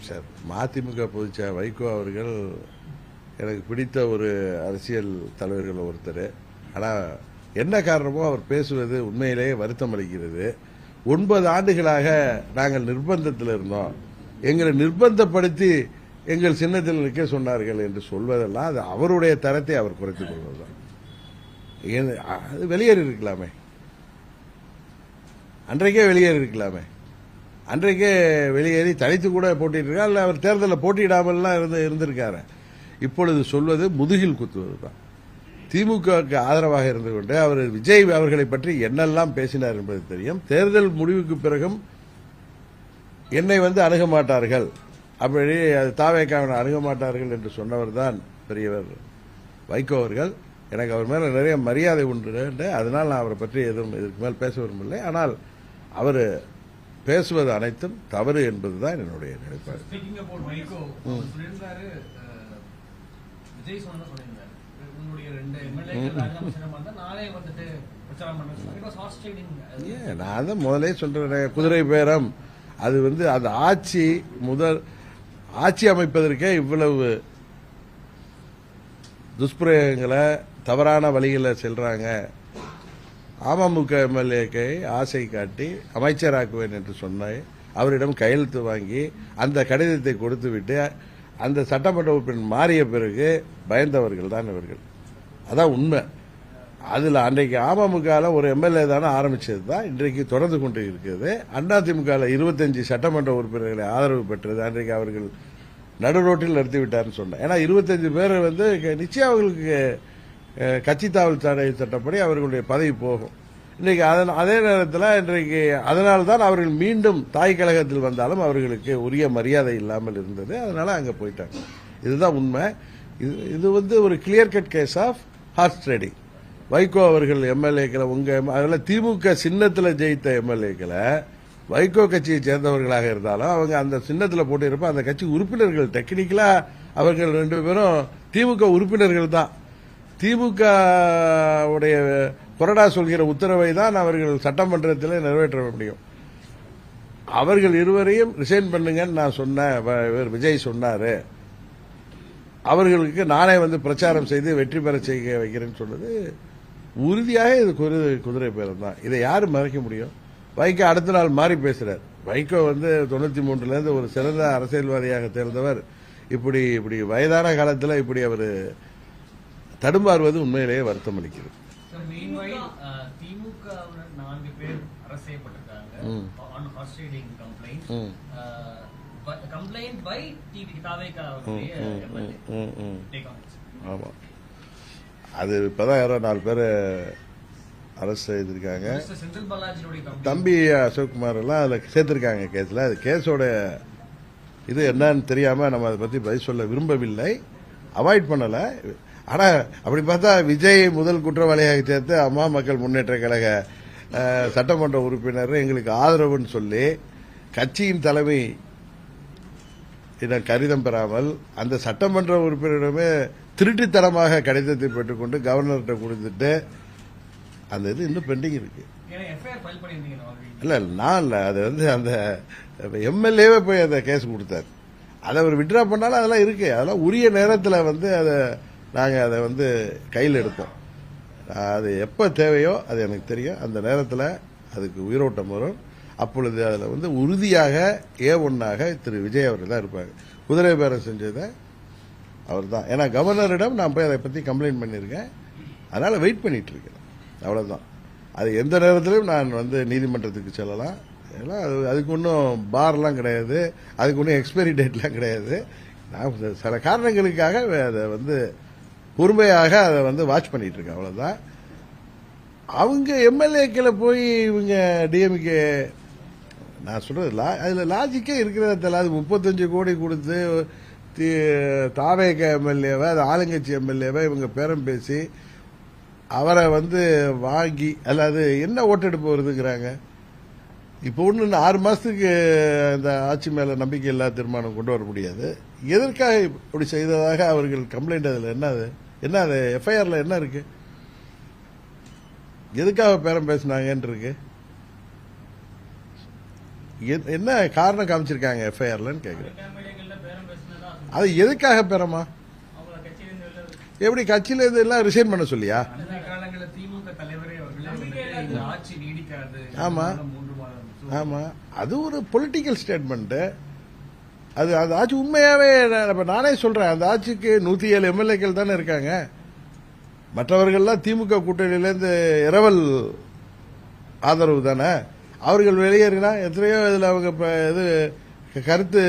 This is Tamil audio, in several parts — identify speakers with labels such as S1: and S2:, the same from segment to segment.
S1: சார், மதிமுக பொதுச்செயலாளர் வைகோ அவர்கள் எனக்கு பிடித்த ஒரு அரசியல் தலைவர்கள் ஒருத்தர். ஆனால் என்ன காரணமோ அவர் பேசுவது உண்மையிலேயே வருத்தம் அளிக்கிறது. 9 ஆண்டுகளாக நாங்கள் நிர்பந்தத்தில் இருந்தோம், எங்களை நிர்பந்தப்படுத்தி எங்கள் சின்னத்தில் நிற்க சொன்னார்கள் என்று சொல்வதெல்லாம் அது அவருடைய தரத்தை அவர் குறைத்துக் கொள்வதுதான். அது வெளியேறி இருக்கலாமே, அன்றைக்கே வெளியேறி இருக்கலாமே. அன்றைக்கே வெளியேறி தனித்து கூட போட்டிட்டு அல்ல, அவர் தேர்தலில் போட்டியிடாமல்லாம் இருந்திருக்காரு. இப்பொழுது சொல்வது முதுகில் குத்துவது தான். திமுகவுக்கு ஆதரவாக இருந்து கொண்டு அவர் விஜய் அவர்களை பற்றி என்னெல்லாம் பேசினார் என்பது தெரியும். தேர்தல் முடிவுக்கு பிறகும் என்னை அணுக மாட்டார்கள், அப்படி தாவேக்காவை அணுக மாட்டார்கள் என்று சொன்னவர் தான் பெரியவர் வைகோ அவர்கள். எனக்கு அவர் மேல நிறைய மரியாதை உண்டு, அதனால் நான் அவரை பற்றி எதுவும் இதுக்கு மேல் பேச விரும்பவில்லை. ஆனால் அவர் பேசுவது அனைத்தும் தவறு என்பதுதான் என்னுடைய நிலைப்பாடு. நான் தான் முதலே சொல்றேன், குதிரை பேரம் அது அந்த ஆட்சி அமைப்பதற்கே இவ்வளவு துஷ்பிரயோகங்களை தவறான வழிகளில் செல்றாங்க. அமமுக எம்எல்ஏக்கை ஆசை காட்டி அமைச்சராக்குவேன் என்று சொன்ன அவரிடம் கையெழுத்து வாங்கி அந்த கடிதத்தை கொடுத்து விட்டு அந்த சட்டமன்ற உறுப்பினர் மாறிய பிறகு பயந்தவர்கள் தான் இவர்கள். அதான் உண்மை. அதில் அன்றைக்கு அமமுகவில் ஒரு எம்எல்ஏ தானே ஆரம்பிச்சது தான் இன்றைக்கு தொடர்ந்து கொண்டு இருக்கிறது. அதிமுகவில் 25 சட்டமன்ற உறுப்பினர்களை ஆதரவு பெற்றது. அன்றைக்கு அவர்கள் நடு ரோட்டில் நிறுத்திவிட்டார்னு சொன்னேன். ஏன்னா 25 பேர் நிச்சயம் அவர்களுக்கு கட்சி தாவல் சட்டப்படி அவர்களுடைய பதவி போகும். இன்றைக்கு அதே நேரத்தில் இன்றைக்கு அதனால்தான் அவர்கள் மீண்டும் தாய் கழகத்தில் வந்தாலும் அவர்களுக்கு உரிய மரியாதை இல்லாமல் இருந்தது. அதனால அங்கே போயிட்டாங்க. இதுதான் உண்மை. இது ஒரு clear cut case of horse trading. Vaiko அவர்கள் எம்எல்ஏக்களை அதில் திமுக சின்னத்தில் ஜெயித்த எம்எல்ஏக்களை வைகோ கட்சியை சேர்ந்தவர்களாக இருந்தாலும் அவங்க அந்த சின்னத்தில் போட்டிருப்ப அந்த கட்சி உறுப்பினர்கள். டெக்னிக்கலா அவர்கள் 2 பேரும் திமுக உறுப்பினர்கள் தான். திமுக உடைய கொறடா சொல்கிற உத்தரவை தான் அவர்கள் சட்டமன்றத்தில் நிறைவேற்ற முடியும். அவர்கள் இருவரையும் ரிசைன் பண்ணுங்கன்னு நான் சொன்னேன். விஜய் சொன்னாரு, அவர்களுக்கு நானே பிரச்சாரம் செய்து வெற்றி பெற செய்ய வைக்கிறேன்னு சொன்னது உறுதியாக இது குதிரை பேரம் தான். இதை யாரு மறைக்க முடியும்? வைகோ அடுத்த நாள் மாறி பேசுறார். வைகோ 93 ஒரு சிறந்த அரசியல்வாதியாக தேர்ந்தவர். இப்படி வயதான காலத்தில் இப்படி அவர் தடுமாறுவது உண்மையிலேயே வருத்தம் அளிக்கிறது. ஆமா, அது இப்பதான் யாரோ 4 பேர் அரசு செய்திருக்காங்க. தம்பி அசோக்குமார் எல்லாம் அதுல சேர்த்திருக்காங்க கேஸ்ல. அது கேஸோட இது என்னன்னு தெரியாம நம்ம அதை பத்தி பதில் சொல்ல விரும்பவில்லை, அவாய்ட் பண்ணல. ஆனா அப்படி பார்த்தா விஜய் முதல் குற்றவாளியாக சேர்த்து அம்மா மக்கள் முன்னேற்ற கழக சட்டமன்ற உறுப்பினர் எங்களுக்கு ஆதரவுன்னு சொல்லி கட்சியின் தலைமை கடிதம் பெறாமல் அந்த சட்டமன்ற உறுப்பினரிடமே திருட்டுத்தனமாக கடிதத்தை பெற்றுக்கொண்டு கவர்னர்கிட்ட கொடுத்துட்டு அந்த இது இன்னும் பெண்டிங் இருக்கு. இல்ல நான் இல்ல, அது அந்த எம்எல்ஏவே போய் அந்த கேஸ் கொடுத்தார். அதை அவர் விட்ரா பண்ணாலும் அதெல்லாம் இருக்கு. அதெல்லாம் உரிய நேரத்தில் அதை நாங்கள் அதை கையில் எடுப்போம். அது எப்போ தேவையோ அது எனக்கு தெரியும். அந்த நேரத்தில் அதுக்கு உயிரோட்டம் வரும். அப்பொழுது அதில் உறுதியாக A1 திரு விஜய் அவர்கள் தான் இருப்பாங்க. குதிரை பேரம் செஞ்சதை அவர் தான். ஏன்னா கவர்னரிடம் நான் போய் அதை பற்றி கம்ப்ளைண்ட் பண்ணியிருக்கேன். அதனால வெயிட் பண்ணிட்டு இருக்கேன், அவ்வளவுதான். அது எந்த நேரத்திலும் நான் நீதிமன்றத்துக்கு செல்லலாம். அதுக்கு ஒன்றும் பார்லாம் கிடையாது, அதுக்கு ஒன்றும் எக்ஸ்பைரி டேட்லாம் கிடையாது. நான் சில காரணங்களுக்காக அதை பொறுமையாக அதை வாட்ச் பண்ணிட்டு இருக்கேன், அவ்வளவுதான். அவங்க எம்எல்ஏக்களை போய் இவங்க டிஎம்கே நான் சொல்றது அதுல லாஜிக்கே இருக்கிறத தெரியல. அது 35 கோடி கொடுத்து தாவேக எம்எல்ஏவை, அது ஆளுங்கட்சி எம்எல்ஏவை இவங்க பேரம் பேசி அவரை வாங்கி அல்லாது என்ன ஓட்டெடுப்பு வருதுங்கிறாங்க. இப்போ ஒன்று 6 மாசத்துக்கு இந்த ஆட்சி மேல நம்பிக்கை இல்லாத தீர்மானம் கொண்டு வர முடியாது. எதற்காக இப்படி செய்ததாக அவர்கள் கம்ப்ளைண்ட் அதில் என்ன அது எஃப்ஐஆர்ல என்ன இருக்கு? எதுக்காக பேரம் பேசினாங்கன்னு இருக்கு? என்ன காரணம் காமிச்சிருக்காங்க எஃப்ஐஆர்லன்னு கேட்குறேன். அது எதுக்காக பெறமா? எப்படி கட்சியில இருந்து எல்லாம் ரிசைன் பண்ண சொல்லியா? ஆமா ஆமா, அது ஒரு பொலிட்டிக்கல் ஸ்டேட்மெண்ட். அது அந்த ஆட்சி உண்மையாவே நானே சொல்றேன், அந்த ஆட்சிக்கு 107 எம்எல்ஏக்கள் தானே இருக்காங்க. மற்றவர்கள்லாம் திமுக கூட்டணியிலேருந்து இரவல் ஆதரவு தானே. அவர்கள் வெளியேறினா எத்தனையோ இதில் அவங்க இது கருத்து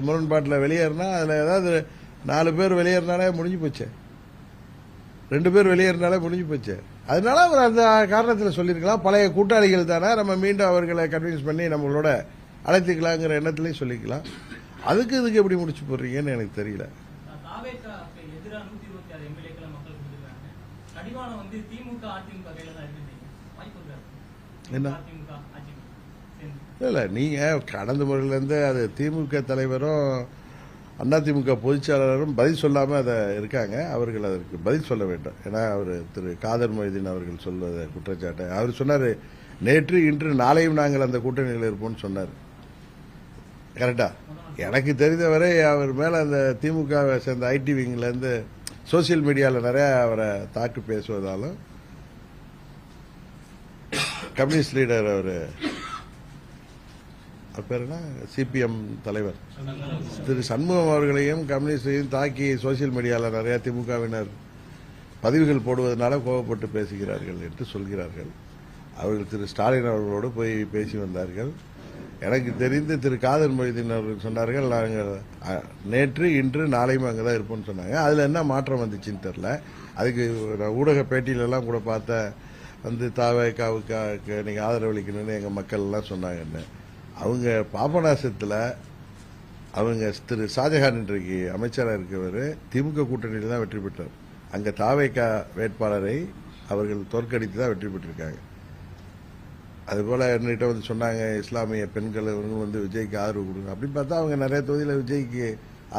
S1: முரண்பாட்டில் வெளியேறினா அதில் ஏதாவது 4 பேர் வெளியேறினாலே முடிஞ்சு போச்சு, 2 பேர் வெளியேறினாலே முடிஞ்சு போச்சு. அதனால அவர் அந்த காரணத்தில் சொல்லியிருக்கலாம், பழைய கூட்டாளிகள் தானே, நம்ம மீண்டும் அவர்களை கன்வின்ஸ் பண்ணி நம்மளோட அழைத்துக்கலாங்கிற எண்ணத்திலையும் சொல்லிக்கலாம். அதுக்கு இதுக்கு எப்படி முடிச்சு போடுறீங்கன்னு எனக்கு தெரியல. என்ன இல்ல, நீங்க கடந்த முறையிலேருந்து அது திமுக தலைவரும் அதிமுக பொதுச்செயலாளரும் பதில் சொல்லாம அதை இருக்காங்க. அவர்கள் அதற்கு பதில் சொல்ல வேண்டும். ஏன்னா அவர் திரு காதர் மொய்தீன் அவர்கள் சொல்வதை குற்றச்சாட்டை அவர் சொன்னார், நேற்று இன்று நாளையும் நாங்கள் அந்த கூட்டணியில் இருப்போம்னு சொன்னார். கரெக்டா? எனக்கு தெரிந்தவரை அவர் மேல அந்த திமுக சேர்ந்த ஐடி விங்ல இருந்து சோசியல் மீடியாவில் நிறைய அவரை தாக்கு பேசுவதாலும், கம்யூனிஸ்ட் லீடர் அவர் பேர் என்ன, சிபிஎம் தலைவர் திரு சண்முகம் அவர்களையும் கம்யூனிஸ்டையும் தாக்கி சோசியல் மீடியாவில் நிறைய திமுகவினர் பதிவுகள் போடுவதனால கோபப்பட்டு பேசுகிறார்கள் என்று சொல்கிறார்கள். அவர்கள் திரு ஸ்டாலின் அவர்களோடு போய் பேசி வந்தார்கள். எனக்கு தெரிந்து திரு காதர் மொய்தீன் அவர்கள் சொன்னார்கள், நாங்கள் நேற்று இன்று நாளையும் அங்கே தான் இருப்போம்னு சொன்னாங்க. அதில் என்ன மாற்றம் வந்துச்சுன்னு தெரில. அதுக்கு ஊடக பேட்டியிலெல்லாம் கூட பார்த்த வந்து தாவேக்காவுக்கு நீங்கள் ஆதரவளிக்கணும்னு எங்கள் மக்கள் எல்லாம் சொன்னாங்கன்னு. அவங்க பாபநாசத்தில் அவங்க திரு ஷாஜஹான் இன்றைக்கு அமைச்சராக இருக்கவர் திமுக கூட்டணியில் தான் வெற்றி பெற்றார். அங்கே தாவேக்கா வேட்பாளரை அவர்கள் தோற்கடித்து தான் வெற்றி பெற்றிருக்காங்க. அதுபோல் என்கிட்ட வந்து சொன்னாங்க, இஸ்லாமிய பெண்கள் வந்து விஜய்க்கு ஆதரவு கொடுங்க அப்படின்னு பார்த்தா அவங்க நிறைய தொகுதியில் விஜய்க்கு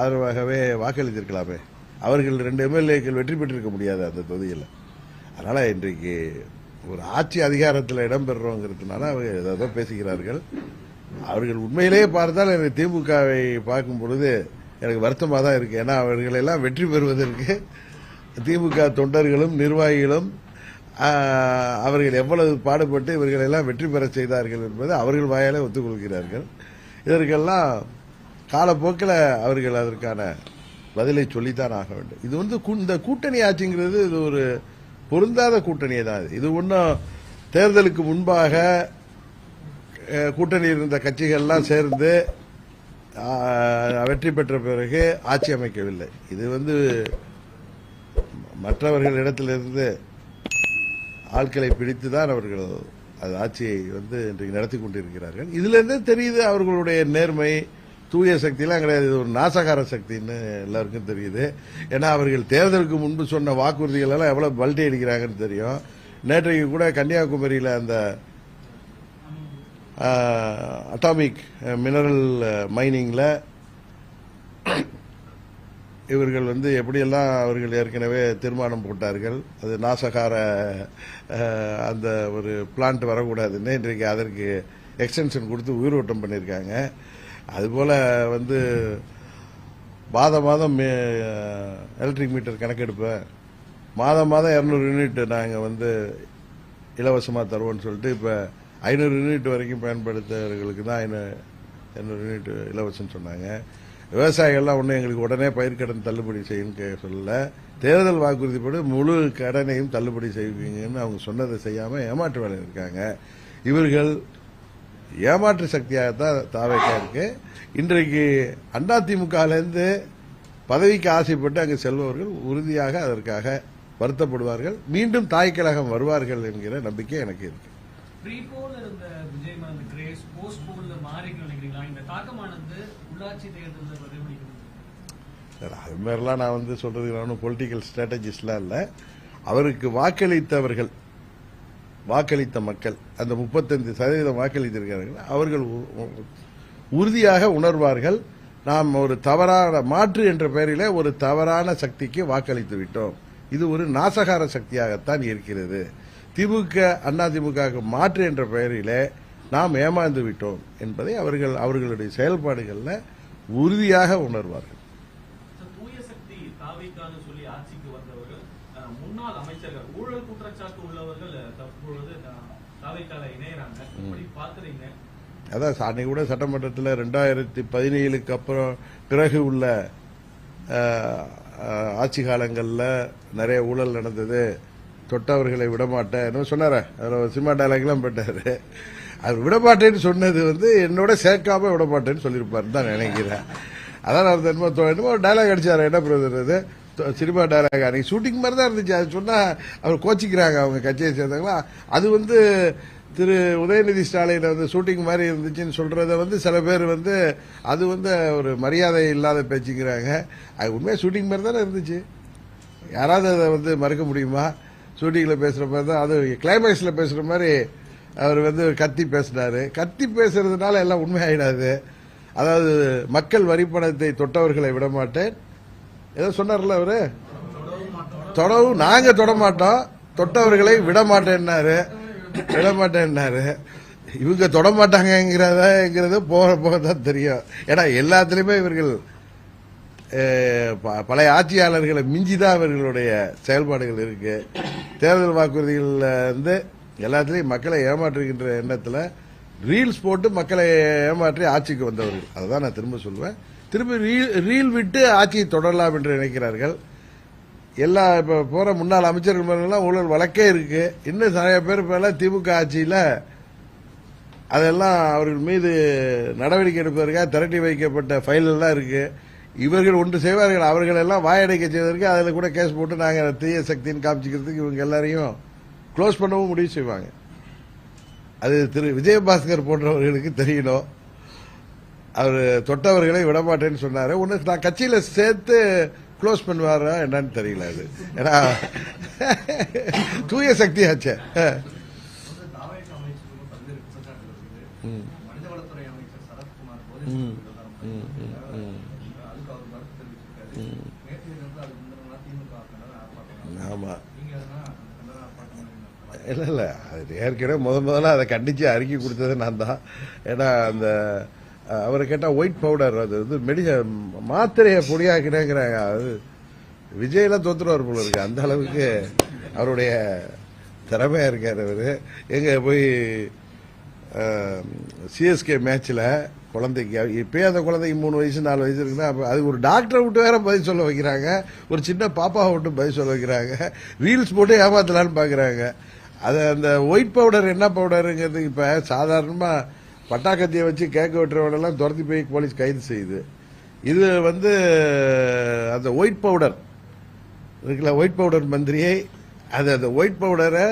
S1: ஆதரவாகவே வாக்களித்திருக்கலாமே. அவர்கள் 2 எம்எல்ஏக்கள் வெற்றி பெற்றிருக்க முடியாது அந்த தொகுதியில். அதனால் இன்றைக்கு ஒரு ஆட்சி அதிகாரத்தில் இடம்பெறுறோங்கிறதுனால அவங்க ஏதோ பேசுகிறார்கள். அவர்கள் உண்மையிலேயே பார்த்தால் எனக்கு திமுகவை பார்க்கும் பொழுது எனக்கு வருத்தமாக தான் இருக்கு. ஏன்னா அவர்களெல்லாம் வெற்றி பெறுவதற்கு திமுக தொண்டர்களும் நிர்வாகிகளும் அவர்கள் எவ்வளவு பாடுபட்டு இவர்களெல்லாம் வெற்றி பெற செய்தார்கள் என்பதை அவர்கள் வாயாலே ஒத்துக்கொள்கிறார்கள். இதற்கெல்லாம் காலப்போக்கில் அவர்கள் அதற்கான பதிலை சொல்லித்தான் ஆக வேண்டும். இது வந்து இந்த கூட்டணி ஆட்சிங்கிறது இது ஒரு பொருந்தாத கூட்டணியே தான். இது ஒன்றும் தேர்தலுக்கு முன்பாக கூட்டணியில் இருந்த கட்சிகள்லாம் சேர்ந்து வெற்றி பெற்ற பிறகு ஆட்சி அமைக்கவில்லை. இது வந்து மற்றவர்கள் இடத்திலிருந்து ஆட்களை பிடித்து தான் அவர்கள் அது ஆட்சியை வந்து இன்றைக்கு நடத்தி கொண்டிருக்கிறார்கள். இதுல இருந்தே தெரியுது அவர்களுடைய நேர்மை, தூய சக்தியெல்லாம் கிடையாது. இது ஒரு நாசகார சக்தின்னு எல்லாருக்கும் தெரியுது. ஏன்னா அவர்கள் தேர்தலுக்கு முன்பு சொன்ன வாக்குறுதிகள் எல்லாம் எவ்வளவு பல்ட்டி அடிக்கிறாங்கன்னு தெரியும். நேற்றைக்கு கூட கன்னியாகுமரியில் அந்த அட்டாமிக் மினரல் மைனிங்ல இவர்கள் வந்து எப்படியெல்லாம் அவர்கள் ஏற்கனவே தீர்மானம் போட்டார்கள், அது நாசகார அந்த ஒரு பிளான்ட் வரக்கூடாதுன்னு இன்றைக்கு அதற்கு எக்ஸ்டென்ஷன் கொடுத்து உயிரோட்டம் பண்ணியிருக்காங்க. அதுபோல் வந்து மாதம் எலக்ட்ரிக் மீட்டர் கணக்கெடுப்பேன், மாதம் 200 யூனிட் நாங்கள் வந்து இலவசமாக தருவோம்னு சொல்லிட்டு இப்போ 500 யூனிட் வரைக்கும் பயன்படுத்துறவர்களுக்கு தான் 200 யூனிட் இலவசம்னு சொன்னாங்க. விவசாயிகள்லாம் ஒன்றும் எங்களுக்கு உடனே பயிர்க்கடன் தள்ளுபடி செய்யுன்னு சொல்லல, தேர்தல் வாக்குறுதிப்படி முழு கடனையும் தள்ளுபடி செய்வீங்கன்னு அவங்க சொன்னதை செய்யாமல் ஏமாற்று வேலை இருக்காங்க. இவர்கள் ஏமாற்று சக்தியாகத்தான் தாவேக்கா இருக்கு. இன்றைக்கு அதிமுகவிலிருந்து பதவிக்கு ஆசைப்பட்டு அங்கு செல்பவர்கள் உறுதியாக அதற்காக வருத்தப்படுவார்கள். மீண்டும் தாய் கழகம் வருவார்கள் என்கிற நம்பிக்கை எனக்கு இருக்கு. அது மாதிரிலாம் நான் வந்து சொல்றதுக்கு நான் பொலிட்டிக்கல் ஸ்ட்ராட்டஜிஸ்ட்லாம் இல்லை. அவருக்கு வாக்களித்தவர்கள், வாக்களித்த மக்கள் அந்த 35% வாக்களித்திருக்கிறார்கள். அவர்கள் உறுதியாக உணர்வார்கள், நாம் ஒரு தவறான மாற்று என்ற பெயரிலே ஒரு தவறான சக்திக்கு வாக்களித்து விட்டோம், இது ஒரு நாசகார சக்தியாகத்தான் இருக்கிறது, திமுக அதிமுக மாற்று என்ற பெயரிலே நாம் ஏமாந்து விட்டோம் என்பதை அவர்களுடைய செயல்பாடுகளில் உறுதியாக உணர்வார்கள்.
S2: தாவேக்கான்னு சொல்லி ஆட்சிக்கு வந்தவர்கள் முன்னாள் அமைச்சர்கள் ஊழல் குற்றச்சாட்டு உள்ளவர்கள் தற்பொழுது தாவேக்கால இணையறாங்க. எப்படி பாக்குறீங்க?
S1: அதான் அன்னைக்கு கூட சட்டமன்றத்தில் 2017க்கு அப்புறம் பிறகு உள்ள ஆட்சி காலங்களில் நிறைய ஊழல் நடந்தது, தொட்டவர்களை விடமாட்டேன் என்ன சொன்னார, அதில் சினிமா டைலாக்லாம் போட்டாரு. அவர் விடமாட்டேன்னு சொன்னது என்னோட சேர்க்காம விடமாட்டேன்னு சொல்லியிருப்பாருன்னு தான் நினைக்கிறேன். அதான் என்னமோ டைலாக் அடிச்சாரு, என்ன பிரதர் அது சினிமா டைலாக், அன்னைக்கு ஷூட்டிங் மாதிரி தான் இருந்துச்சு. அது சொன்னா அவர் கோச்சிக்கிறாங்க அவங்க கட்சியை சேர்ந்தாங்களா. அது திரு உதயநிதி ஸ்டாலின் ஷூட்டிங் மாதிரி இருந்துச்சுன்னு சொல்றத சில பேர் அது ஒரு மரியாதை இல்லாத பேச்சுக்கிறாங்க. அது உண்மையா ஷூட்டிங் மாதிரி தானே இருந்துச்சு. யாராவது அதை மறுக்க முடியுமா? ஷூட்டிங்ல பேசுற மாதிரி தான், அது கிளைமேக்ஸ்ல பேசுற மாதிரி அவர் கத்தி பேசினாரு. கத்தி பேசுறதுனால எல்லாம் உண்மையாயிடாது. அதாவது மக்கள் வரிப்பணத்தை தொட்டவர்களை விடமாட்டேன் ஏதோ சொன்னார்ல அவரு, தொடவும் நாங்க தொடமாட்டோம், தொட்டவர்களை விடமாட்டேன்னாரு. இவங்க தொடமாட்டாங்கிறத போக போக தான் தெரியும். ஏன்னா எல்லாத்திலுமே இவர்கள் பழைய ஆட்சியாளர்களை மிஞ்சிதான் இவர்களுடைய செயல்பாடுகள் இருக்கு. தேர்தல் வாக்குறுதிகள் எல்லாத்திலையும் மக்களை ஏமாற்றுகின்ற எண்ணத்தில் ரீல்ஸ் போட்டு மக்களை ஏமாற்றி ஆட்சிக்கு வந்தவர்கள். அதுதான் நான் திரும்ப சொல்வேன். திரும்ப ரீல் விட்டு ஆட்சியை தொடரலாம் என்று நினைக்கிறார்கள். எல்லா இப்ப போற முன்னாள் அமைச்சர்கள் மேலாம் ஊழல் வழக்கே இருக்கு. இன்னும் நிறைய பேர் மேல திமுக ஆட்சியில அதெல்லாம் அவர்கள் மீது நடவடிக்கை எடுப்பதற்காக திரட்டி வைக்கப்பட்ட ஃபைல் எல்லாம் இருக்கு. இவர்கள் ஒன்று செய்வார்கள், அவர்கள் எல்லாம் வாயடைக்க செய்வதற்கு அதில் கூட கேஸ் போட்டு நாங்கள் தீய சக்தின்னு காமிச்சிக்கிறதுக்கு இவங்க எல்லாரையும் க்ளோஸ் பண்ணவும் முடிவு செய்வாங்க. அது திரு விஜயபாஸ்கர் போன்றவர்களுக்கு தெரியணும். அவர் தொட்டவர்களை விடமாட்டேன்னு சொன்னாரு. ஒன்று நான் கட்சியில சேர்த்து க்ளோஸ் பண்ணுவாரா என்னன்னு தெரியல. அது ஏன்னா தூய சக்தி ஆச்சு. ஆமா இல்ல அது ஏற்கனவே முதல்ல அதை கண்டிச்சு அறிக்கை கொடுத்தது நான் தான். ஏன்னா அந்த அவரை கேட்டா ஒயிட் பவுடர் அது மாத்திரையை பொடியாக்கினேங்கிறாங்க. அது விஜயெல்லாம் தோத்துருவார் போல இருக்கு, அந்த அளவுக்கு அவருடைய திறமையா இருக்காரு அவரு. எங்க போய் சிஎஸ்கே மேட்ச்ல குழந்தைக்கு இப்பயே அந்த குழந்தைக்கு 3 வயசு 4 வயசு இருக்குன்னா அது ஒரு டாக்டரை விட்டு வேற பதில் சொல்ல வைக்கிறாங்க, ஒரு சின்ன பாப்பாவை விட்டு பதில் சொல்ல வைக்கிறாங்க, ரீல்ஸ் போட்டு ஏமாத்தலான்னு பாக்குறாங்க. அது அந்த ஒயிட் பவுடர் என்ன பவுடருங்கிறது இப்ப சாதாரணமா பட்டாக்கத்தியை வச்சு கேட்க வெட்டுறவனெல்லாம் துரத்தி போய் போலீஸ் கைது செய்யுது. இது அந்த ஒயிட் பவுடர் இருக்குல்ல, ஒயிட் பவுடர் மந்திரியை அந்த ஒயிட் பவுடரை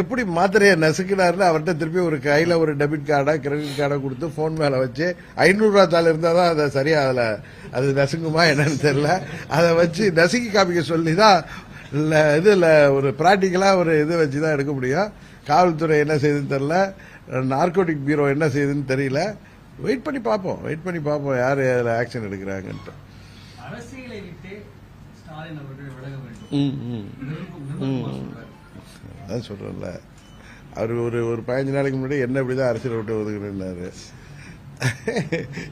S1: எப்படி மாத்திரையை நசுக்கினாருன்னு அவர்கிட்ட திருப்பி ஒரு கையில ஒரு டெபிட் கார்டா கிரெடிட் கார்டா கொடுத்து போன் மேல வச்சு 500 ரூபாய் தாள் இருந்தாதான் அதை சரியா அது நசுங்குமா என்னன்னு தெரியல, அதை வச்சு நசுக்கி காமிக்க சொல்லி தான் இதுல ஒரு பிராக்டிக்கலா ஒரு இது வச்சுதான் எடுக்க முடியும். காவல்துறை என்ன செய்யுதுன்னு தெரியல, நார்கோட்டிக் பியூரோ என்ன செய்யுதுன்னு தெரியல. வெயிட் பண்ணி பார்ப்போம் யார் அதில் ஆக்ஷன் எடுக்கிறாங்கன்ட்டு.
S3: அரசியலை விட்டு ஸ்டாலின் அவர்கள் விலக வேண்டும்
S1: அதான் சொல்றேன்ல, அவர் ஒரு 15 நாளைக்கு முன்னாடி என்ன இப்படிதான் அரசியல் விட்டு ஒதுக்குறாரு.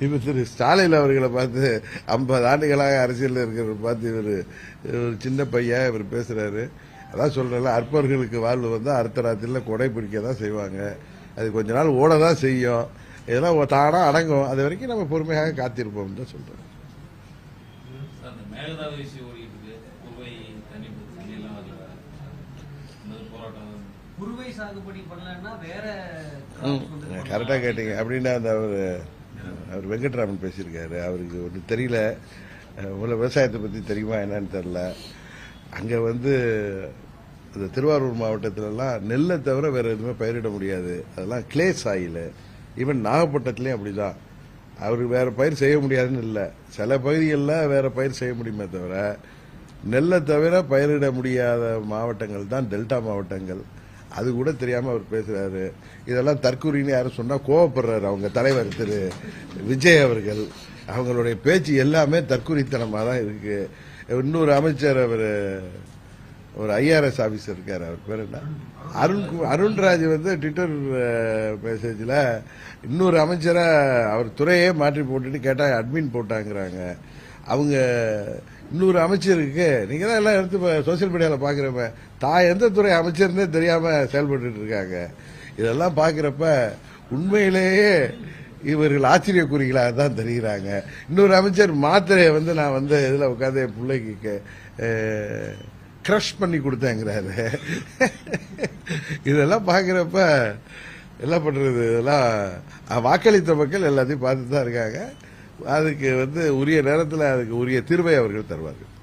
S1: இப்ப திரு ஸ்டாலின் அவர்களை பார்த்து 50 ஆண்டுகளாக அரசியல் இருக்கிற பார்த்து இவர் ஒரு சின்ன பையன் இவர் பேசுறாரு. அதான் சொல்றேன்ல, அற்பர்களுக்கு வாழ்வு அடுத்த ராத்திரில கொடை பிடிக்க தான் செய்வாங்க. அது கொஞ்ச நாள் ஓட தான் செய்யும், இதெல்லாம் தானா அடங்கும். அது வரைக்கும் நம்ம பொறுமையாக காத்திருப்போம் தான் சொல்றேன். கரெக்டா கேட்டீங்க. அப்படின்னா அந்த அவர் வெங்கட்ராமன் பேசியிருக்காரு, அவருக்கு ஒன்றும் தெரியல, விவசாயத்தை பத்தி தெரியுமா என்னன்னு தெரியல. அங்க இந்த திருவாரூர் மாவட்டத்திலலாம் நெல்லை தவிர வேற எதுவுமே பயிரிட முடியாது, அதெல்லாம் கிளே சாயில். ஈவன் நாகப்பட்டினத்துலேயும் அப்படிதான், அவருக்கு வேற பயிர் செய்ய முடியாதுன்னு இல்லை, சில பகுதிகளில் வேற பயிர் செய்ய முடியுமே தவிர நெல்லை தவிர பயிரிட முடியாத மாவட்டங்கள் தான் டெல்டா மாவட்டங்கள். அது கூட தெரியாம அவர் பேசுறாரு. இதெல்லாம் தற்கூரின்னு யாரும் சொன்னா கோவப்படுறாரு அவங்க தலைவர் திரு விஜய் அவர்கள். அவங்களுடைய பேச்சு எல்லாமே தற்கூரித்தனமா தான் இருக்கு. இன்னொரு அமைச்சர் அவர் ஒரு IRS ஆபீசர் இருக்காரு, அவர் பேர் என்ன, அருண்ராஜ் ட்விட்டர் மெசேஜ்ல இன்னொரு அமைச்சரை அவர் துறையே மாற்றி போட்டுட்டு கேட்டா அட்மின் போட்டாங்கிறாங்க. அவங்க இன்னொரு அமைச்சருக்கு நீங்க தான் எல்லாம் எடுத்து சோசியல் மீடியால பாக்குறப்ப தான் எந்த துறை அமைச்சர்னே தெரியாம செயல்பட்டு இருக்காங்க. இதெல்லாம் பாக்குறப்ப உண்மையிலேயே இவர்கள் ஆச்சரியக்குறிகளாக தான் தெரிகிறாங்க. இன்னொரு அமைச்சர் மாத்திரையை நான் இதுல உட்காந்து என் பிள்ளைக்கு கிரஷ் பண்ணி கொடுத்தேங்கிறாரு. இதெல்லாம் பாக்குறப்ப என்ன பண்றது, இதெல்லாம் வாக்களித்த மக்கள் எல்லாத்தையும் பார்த்து தான் இருக்காங்க. அதுக்கு உரிய நேரத்தில் அதுக்கு உரிய தீர்வை அவர்கள் தருவார்கள்.